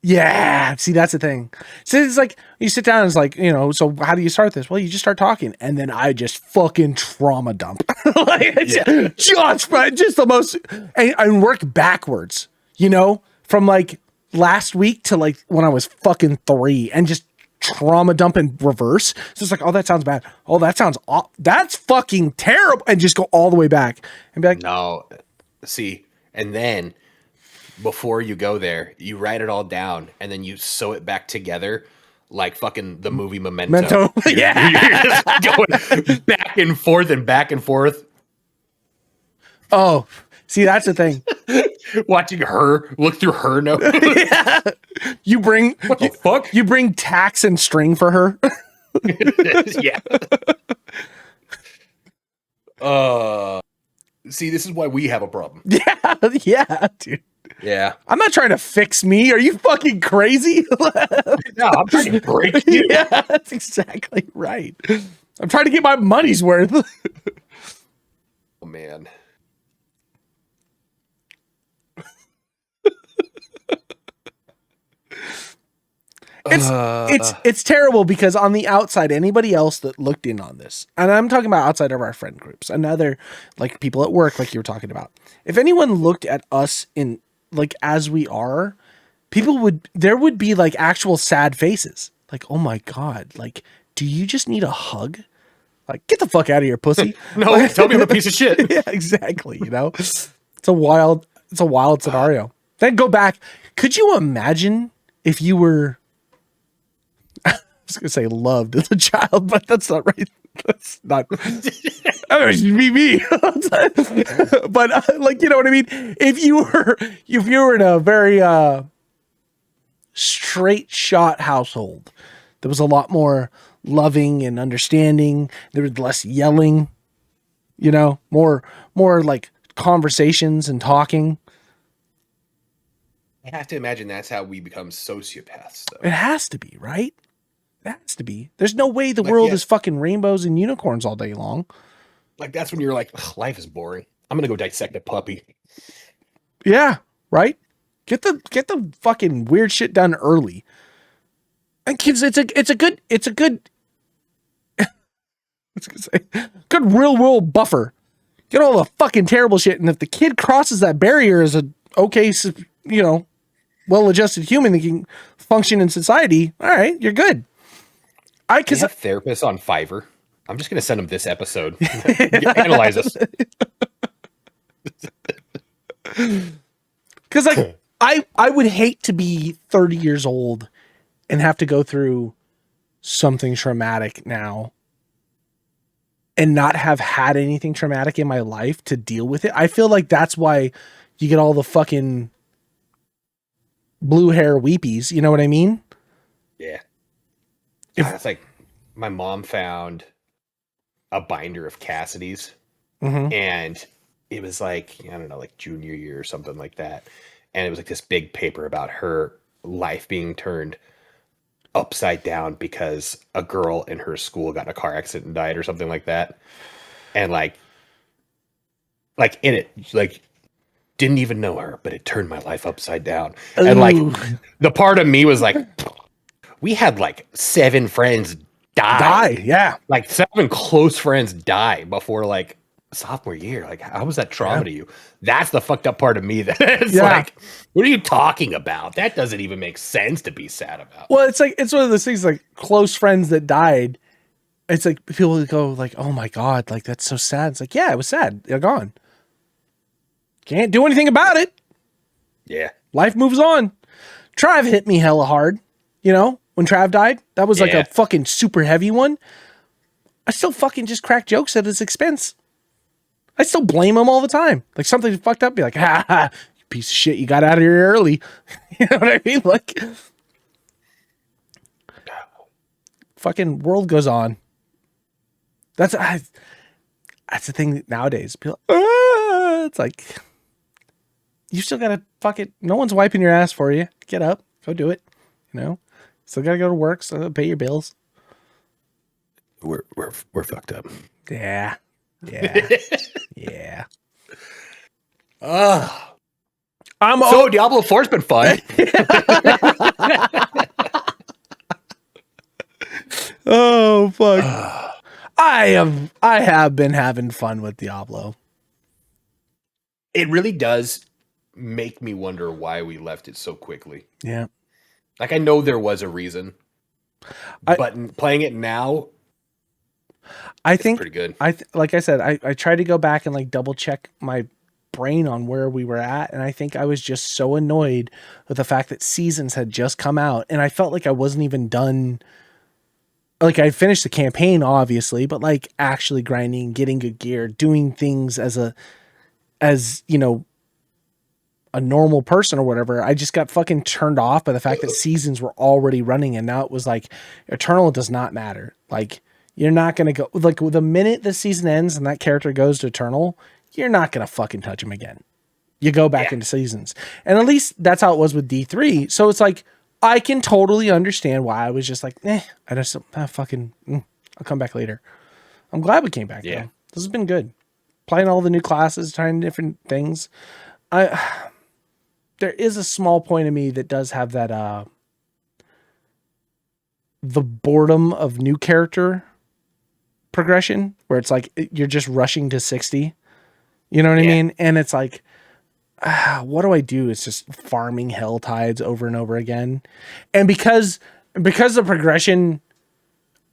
Yeah. See, that's the thing. So it's like, you sit down and it's like, so how do you start this? Well, you just start talking. And then I just fucking trauma dump. Just the most, and work backwards, from like last week to like when I was fucking 3 and just trauma dump in reverse. So it's like, oh, that sounds bad. Oh, that's fucking terrible. And just go all the way back and be like,
no, see, and then before you go there, you write it all down and then you sew it back together like fucking the movie Memento.
Yeah.
You're just going back and forth and back and forth.
Oh, see, that's the thing.
Watching her look through her notes.
Yeah. You bring
what the fuck?
You bring tacks and string for her.
Yeah. See, this is why we have a problem.
Yeah, dude.
Yeah.
I'm not trying to fix me. Are you fucking crazy?
No, I'm trying to break you.
Yeah, that's exactly right. I'm trying to get my money's worth.
Oh, man.
It's terrible because on the outside, anybody else that looked in on this, and I'm talking about outside of our friend groups, another like people at work, like you were talking about, if anyone looked at us in like as we are, there would be like actual sad faces. Like, oh my God, like, do you just need a hug? Like, get the fuck out of here, pussy.
No, tell me I'm a piece of shit.
Yeah, exactly. It's a wild scenario. Then go back. Could you imagine if you were, I was going to say loved as a child, but that's not right. That's not, that would be me. But like, you know what I mean? If you were in a very straight shot household, there was a lot more loving and understanding. There was less yelling, more like conversations and talking.
I have to imagine that's how we become sociopaths, though.
It has to be, right? It has to be. There's no way the world is fucking rainbows and unicorns all day long.
Like, that's when you're like, life is boring. I'm going to go dissect a puppy.
Yeah, right? Get the fucking weird shit done early. And kids, it's a good I was gonna say, good real world buffer. Get all the fucking terrible shit, and if the kid crosses that barrier as a okay, well-adjusted human that can function in society, all right, you're good.
Because have therapists on Fiverr. I'm just gonna send them this episode. Analyze us.
Because like I would hate to be 30 years old and have to go through something traumatic now and not have had anything traumatic in my life to deal with it. I feel like that's why you get all the fucking blue hair weepies. You know what I mean?
Yeah.
If
It's like my mom found a binder of Cassidy's,
mhm.
and it was like, I don't know, like junior year or something like that. And it was like this big paper about her life being turned upside down because a girl in her school got in a car accident and died or something like that. And like in it, like didn't even know her, but it turned my life upside down. And like
Ooh,
the part of me was like, we had like 7 friends
die.
die,
Yeah.
like 7 close friends die before like sophomore year. Like, how was that
Yeah.
trauma to you? That's the fucked up part of me. That it's
Yeah.
like, what are you talking about? That doesn't even make sense to be sad about.
Well, it's like, it's one of those things like close friends that died. It's like people go like, oh my God, like that's so sad. It's like, yeah, it was sad. They're gone. Can't do anything about it.
Yeah.
Life moves on. Trav hit me hella hard. You know, when Trav died, that was like
Yeah.
a fucking super heavy one. I still fucking just crack jokes at his expense. I still blame him all the time. Like something fucked up, be like, ha ha, you piece of shit, you got out of here early. You know what I mean? Like, fucking world goes on. That's the thing nowadays. People, it's like, you still gotta fuck it. No one's wiping your ass for you. Get up, go do it. You know, still gotta go to work, so pay your bills.
We're fucked up.
Yeah, yeah, yeah. I'm
So Diablo 4's been fun.
Oh fuck. I have been having fun with Diablo.
It really does make me wonder why we left it so quickly.
Yeah.
Like, I know there was a reason, but playing it now,
I think
pretty good.
Like I said, I tried to go back and like double check my brain on where we were at, and I think I was just so annoyed with the fact that Seasons had just come out, and I felt like I wasn't even done. Like I finished the campaign, obviously, but like actually grinding, getting good gear, doing things as you know, a normal person or whatever. I just got fucking turned off by the fact that Seasons were already running, and now it was like Eternal does not matter. Like, you're not going to go, like, the minute the season ends and that character goes to Eternal, you're not going to fucking touch him again. You go back into Seasons. And at least that's how it was with D3. So it's like, I can totally understand why I was just like, I just fucking, I'll come back later. I'm glad we came back.
Yeah.
Though. This has been good. Playing all the new classes, trying different things. There is a small point of me that does have that, the boredom of new character progression where it's like you're just rushing to 60. You know what I mean? And it's like, what do I do? It's just farming hell tides over and over again. And because the progression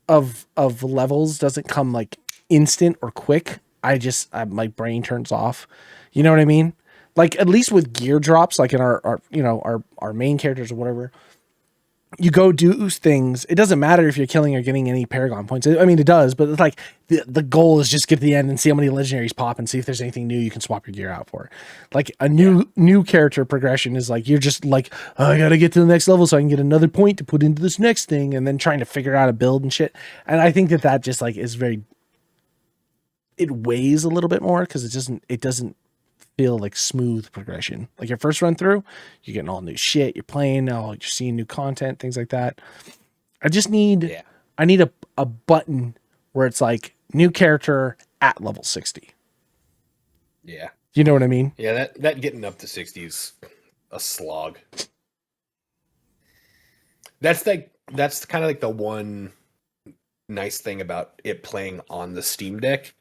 of levels doesn't come like instant or quick, my brain turns off. You know what I mean? Like, at least with gear drops, like in our main characters or whatever, you go do things. It doesn't matter if you're killing or getting any Paragon points. I mean, it does, but it's like the goal is just get to the end and see how many legendaries pop and see if there's anything new you can swap your gear out for. Like a new character progression is like, you're just like, oh, I got to get to the next level so I can get another point to put into this next thing, and then trying to figure out a build and shit. And I think that just like is it weighs a little bit more because it doesn't feel like smooth progression. Like your first run through, you're getting all new shit, you're playing, you're seeing new content, things like that. I just need a button where it's like new character at level 60.
Yeah.
You know what I mean?
Yeah, that getting up to 60 is a slog. That's kind of like the one nice thing about it playing on the Steam Deck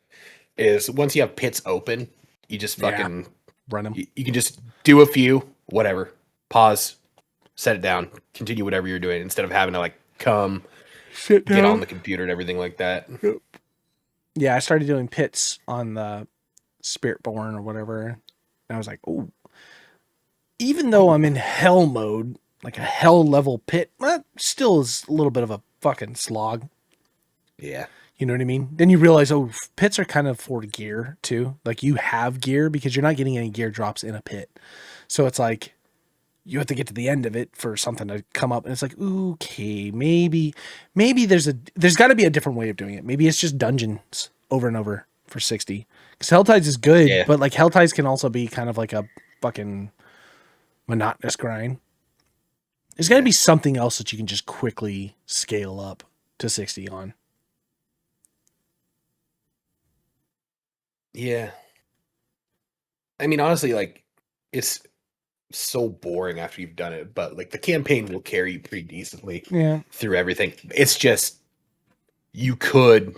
is once you have pits open, you just fucking
run them.
You can just do a few, whatever, pause, set it down, continue whatever you're doing instead of having to like come
sit down,
get on the computer and everything like that.
Yep. Yeah, I started doing pits on the Spiritborn or whatever, and I was like, oh, even though I'm in hell mode, like a hell level pit, that still is a little bit of a fucking slog.
Yeah.
You know what I mean? Then you realize, oh, pits are kind of for gear too. Like you have gear because you're not getting any gear drops in a pit. So it's like, you have to get to the end of it for something to come up, and it's like, okay, maybe there's got to be a different way of doing it. Maybe it's just dungeons over and over for 60. Because Helltides is good,
Yeah.
but like Helltides can also be kind of like a fucking monotonous grind. There's got to be something else that you can just quickly scale up to 60 on.
Yeah. I mean, honestly, like, it's so boring after you've done it, but like the campaign will carry you pretty decently through everything. It's just, you could,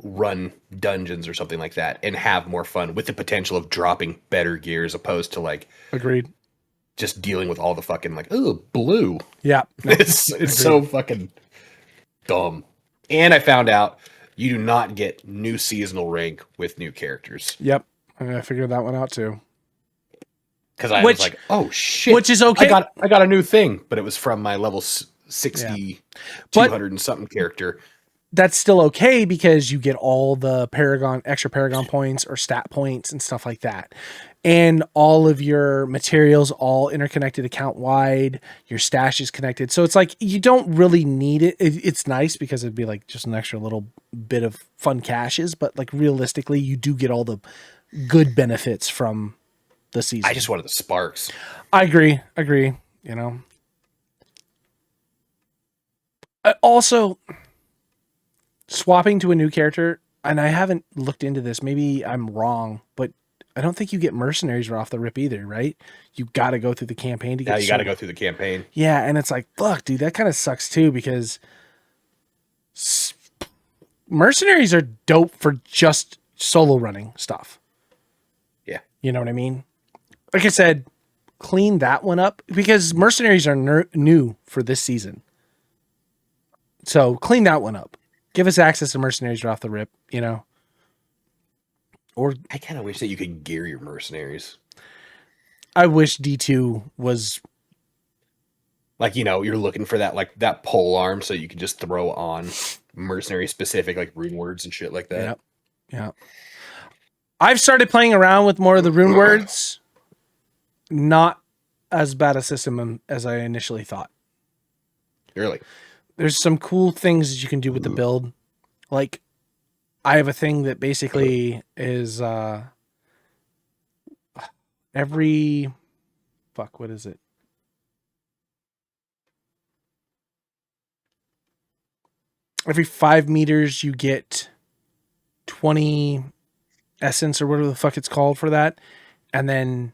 run dungeons or something like that and have more fun with the potential of dropping better gear as opposed to like,
agreed,
just dealing with all the fucking like, oh, blue.
Yeah.
No, it's so fucking dumb. And I found out you do not get new seasonal rank with new characters.
Yep. I figured that one out too.
Because I was like, oh shit.
Which is okay.
I got a new thing, but it was from my level 60, 200 and something character.
That's still okay because you get all the extra Paragon points or stat points and stuff like that. And all of your materials all interconnected account wide, your stash is connected. So it's like, you don't really need it. It's nice because it'd be like just an extra little bit of fun caches, but like realistically, you do get all the good benefits from the season.
I just wanted the sparks.
I agree. Also, swapping to a new character, and I haven't looked into this, maybe I'm wrong, but I don't think you get mercenaries right off the rip either, right? You got to go through the campaign to get.
Yeah, you got to go through the campaign.
Yeah, and it's like, fuck, dude, that kind of sucks too because mercenaries are dope for just solo running stuff.
Yeah,
you know what I mean. Like I said, clean that one up because mercenaries are new for this season. So clean that one up. Give us access to mercenaries right off the rip, Or
I kind of wish that you could gear your mercenaries.
I wish D2 was
like, you're looking for that pole arm so you can just throw on mercenary specific like rune words and shit like that.
Yeah. I've started playing around with more of the rune words. Not as bad a system as I initially thought.
Really?
There's some cool things that you can do with the build. Like, I have a thing that basically is what is it? Every 5 meters you get 20 essence or whatever the fuck it's called for that. And then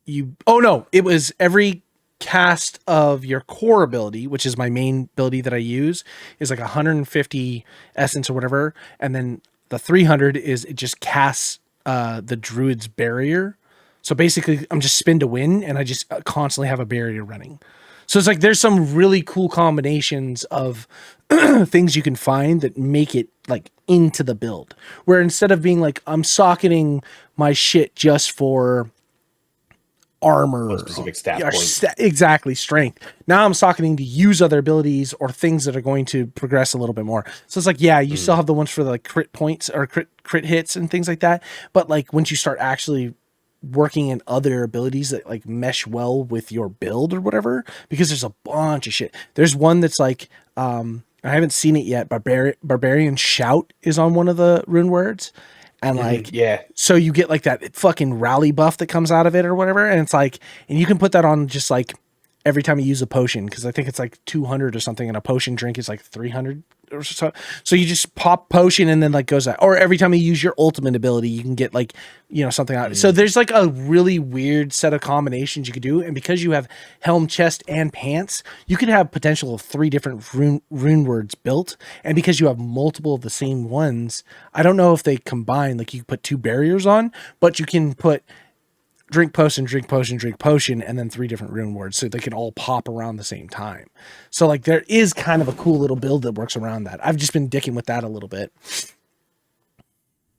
it was every cast of your core ability, which is my main ability that I use, is like 150 essence or whatever, and then the 300 is it just casts the druid's barrier. So basically, I'm just spin to win, and I just constantly have a barrier running. So it's like there's some really cool combinations of things you can find that make it like into the build, where instead of being like I'm socketing my shit just for armor,
specific stat point.
Exactly, strength. Now I'm socketing to use other abilities or things that are going to progress a little bit more. So it's like, yeah, you still have the ones for the like crit points or crit hits and things like that. But like once you start actually working in other abilities that like mesh well with your build or whatever, because there's a bunch of shit. There's one that's like, I haven't seen it yet. Barbarian Shout is on one of the rune words. And like, so you get like that fucking rally buff that comes out of it or whatever. And it's like, and you can put that on just like every time you use a potion. Cause I think it's like 200 or something. And a potion drink is like 300 or so. So you just pop potion and then like goes out, or every time you use your ultimate ability, you can get like, something out. So there's like a really weird set of combinations you could do. And because you have helm, chest, and pants, you could have potential of 3 different rune words built. And because you have multiple of the same ones, I don't know if they combine, like you put 2 barriers on, but you can put drink potion, drink potion, drink potion, and then 3 different rune words so they can all pop around the same time. So like there is kind of a cool little build that works around that. I've just been dicking with that a little bit.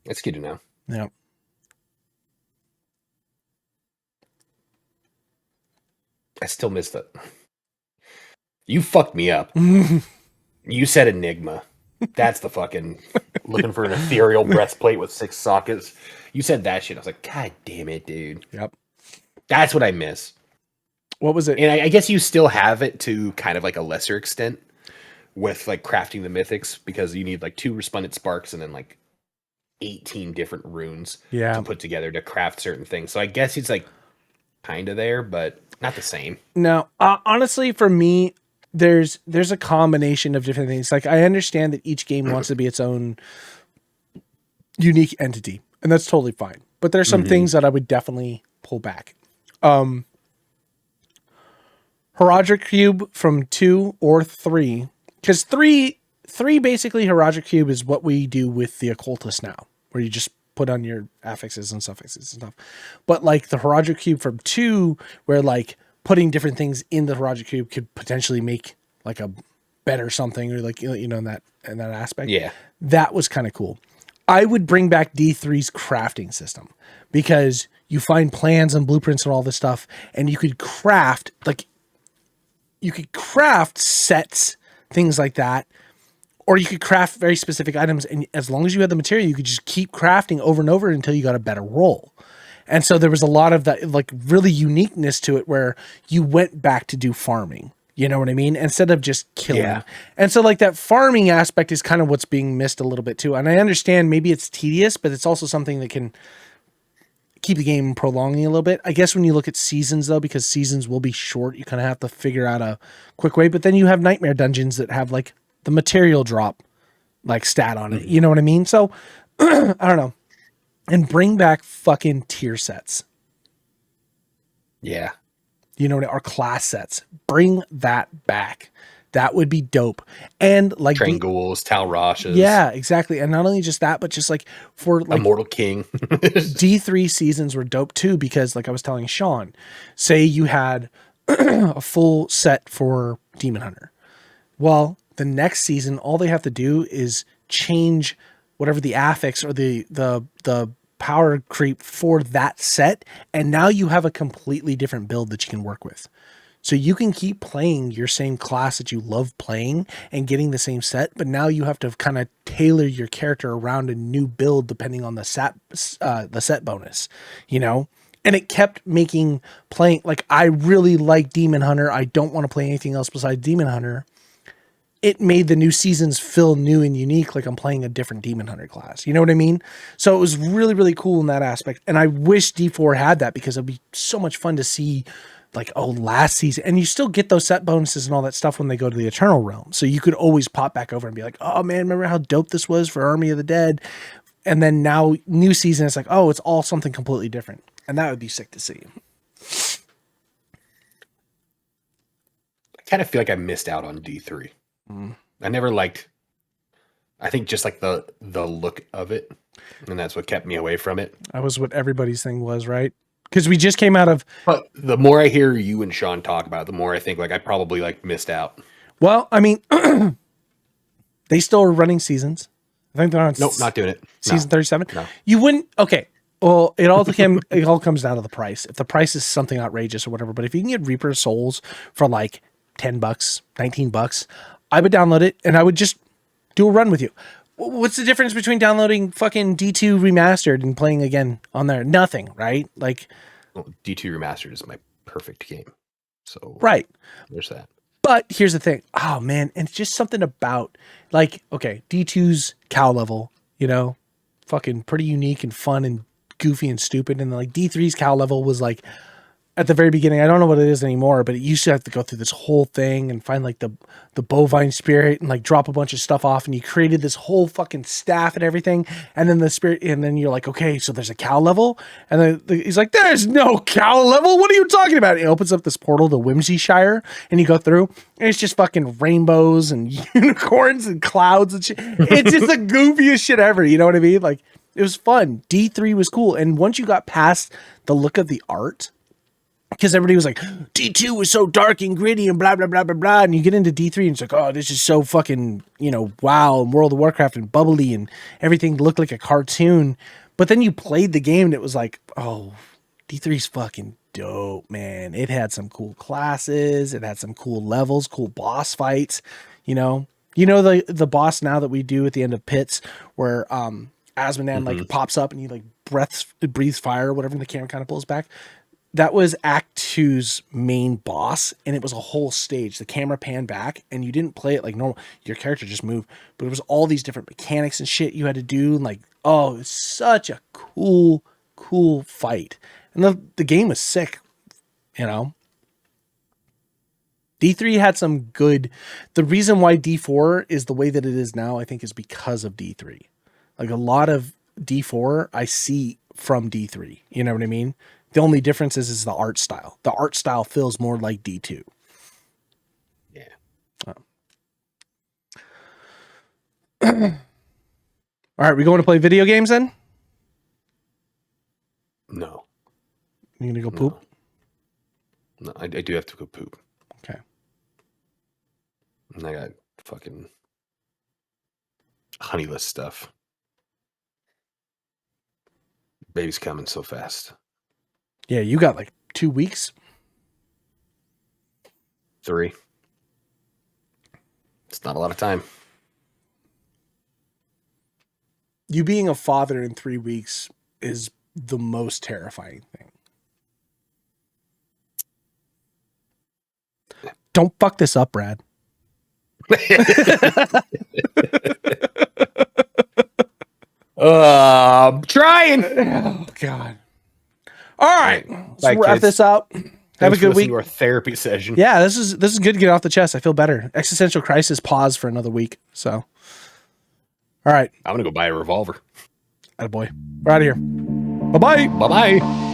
That's good to know.
Yeah.
I still missed it. You fucked me up. You said Enigma. That's the fucking looking for an ethereal breastplate with 6 sockets. You said that shit. I was like, God damn it, dude.
Yep.
That's what I miss.
What was it?
And I guess you still have it to kind of like a lesser extent with like crafting the mythics, because you need like 2 resplendent sparks and then like 18 different runes
Yeah.
to put together to craft certain things. So I guess it's like kind of there, but not the same.
No, honestly, for me, there's a combination of different things. Like I understand that each game wants to be its own unique entity, and that's totally fine. But there's some things that I would definitely pull back. Herodric Cube from 2 or 3, because three basically Herodric Cube is what we do with the occultist now, where you just put on your affixes and suffixes and stuff. But like the Herodric Cube from 2, where like putting different things in the Herodric Cube could potentially make like a better something, or like, you know, in that aspect.
Yeah.
That was kind of cool. I would bring back D3's crafting system, because you find plans and blueprints and all this stuff, and you could craft sets, things like that, or you could craft very specific items, and as long as you had the material, you could just keep crafting over and over until you got a better roll. And so there was a lot of that, like, really uniqueness to it, where you went back to do farming. You know what I mean? Instead of just killing.
Yeah.
And so like that farming aspect is kind of what's being missed a little bit too. And I understand maybe it's tedious, but it's also something that can keep the game prolonging a little bit. I guess when you look at seasons though, because seasons will be short, you kind of have to figure out a quick way. But then you have nightmare dungeons that have like the material drop like stat on it. You know what I mean? So I don't know. And bring back fucking tier sets.
Yeah.
You know, our class sets. Bring that back. That would be dope. And like
Trangools, Talrashes.
Yeah, exactly. And not only just that, but just like for like
Immortal King.
D3 seasons were dope too, because like I was telling Sean, say you had a full set for Demon Hunter. Well, the next season, all they have to do is change whatever the affix or the power creep for that set, and now you have a completely different build that you can work with. So you can keep playing your same class that you love playing and getting the same set, but now you have to kind of tailor your character around a new build depending on the set bonus, you know? And it kept making playing, like, I really like Demon Hunter. I don't want to play anything else besides Demon Hunter. It made the new seasons feel new and unique, like I'm playing a different Demon Hunter class. You know what I mean? So it was really, really cool in that aspect. And I wish D4 had that, because it'd be so much fun to see, like, oh, last season. And you still get those set bonuses and all that stuff when they go to the Eternal Realm. So you could always pop back over and be like, oh man, remember how dope this was for Army of the Dead? And then now, new season, it's like, oh, it's all something completely different. And that would be sick to see.
I kind of feel like I missed out on D3. I never liked, I think just like the look of it, and that's what kept me away from it.
That was what everybody's thing was, right? Because we just came out of.
But the more I hear you and Sean talk about it, the more I think like I probably like missed out.
Well, I mean, they still are running seasons. I think they're on.
Nope, not doing it.
Season 37.
No.
You wouldn't. Okay. Well, it all comes down to the price. If the price is something outrageous or whatever, but if you can get Reaper of Souls for like $10, $19, I would download it and I would just do a run with you. What's the difference between downloading fucking D2 remastered and playing again on there? Nothing, right? Like,
well, D2 remastered is my perfect game. So
right.
There's that.
But here's the thing. Oh man, and it's just something about, like, okay, D2's cow level, you know, fucking pretty unique and fun and goofy and stupid. And like D3's cow level was like, at the very beginning, I don't know what it is anymore, but it used to have to go through this whole thing and find like the bovine spirit and like drop a bunch of stuff off, and you created this whole fucking staff and everything. And then the spirit, and then you're like, okay, so there's a cow level, and then he's like, there's no cow level. What are you talking about? And he opens up this portal to Whimsyshire, and you go through, and it's just fucking rainbows and unicorns and clouds and shit. It's just the goofiest shit ever. You know what I mean? Like, it was fun. D3 was cool, and once you got past the look of the art, because everybody was like, D2 was so dark and gritty and blah, blah, blah, blah, blah. And you get into D3 and it's like, oh, this is so fucking, you know, wow, and World of Warcraft and bubbly and everything looked like a cartoon. But then you played the game and it was like, oh, D3's fucking dope, man. It had some cool classes. It had some cool levels, cool boss fights, you know. You know the boss now that we do at the end of Pits where Asmodan like pops up and he like breathes fire or whatever, and the camera kind of pulls back. that was Act 2's main boss, and it was a whole stage. The camera panned back, and you didn't play it like normal. Your character just moved, but it was all these different mechanics and shit you had to do. And like, oh, it's such a cool fight. And the game was sick, you know. D3 had some good. The reason why D4 is the way that it is now, I think, is because of D3. Like a lot of D4 I see from D3. You know what I mean? The only difference is the art style. The art style feels more like D2.
Yeah.
Oh. All right, we going to play video games then?
No.
You gonna go poop?
No, I do have to go poop.
Okay.
And I got fucking honeyless stuff. Baby's coming so fast.
Yeah, you got like 2 weeks.
3. It's not a lot of time.
You being a father in 3 weeks is the most terrifying thing. Don't fuck this up, Brad.
I'm trying.
Oh, God. All right. Let's
Bye,
wrap
kids.
this up. Have a good week.
Your therapy session.
Yeah, this is good to get off the chest. I feel better. Existential crisis pause for another week. So, all right.
I'm gonna go buy a revolver.
Attaboy. We're out of here. Bye-bye.
Bye-bye.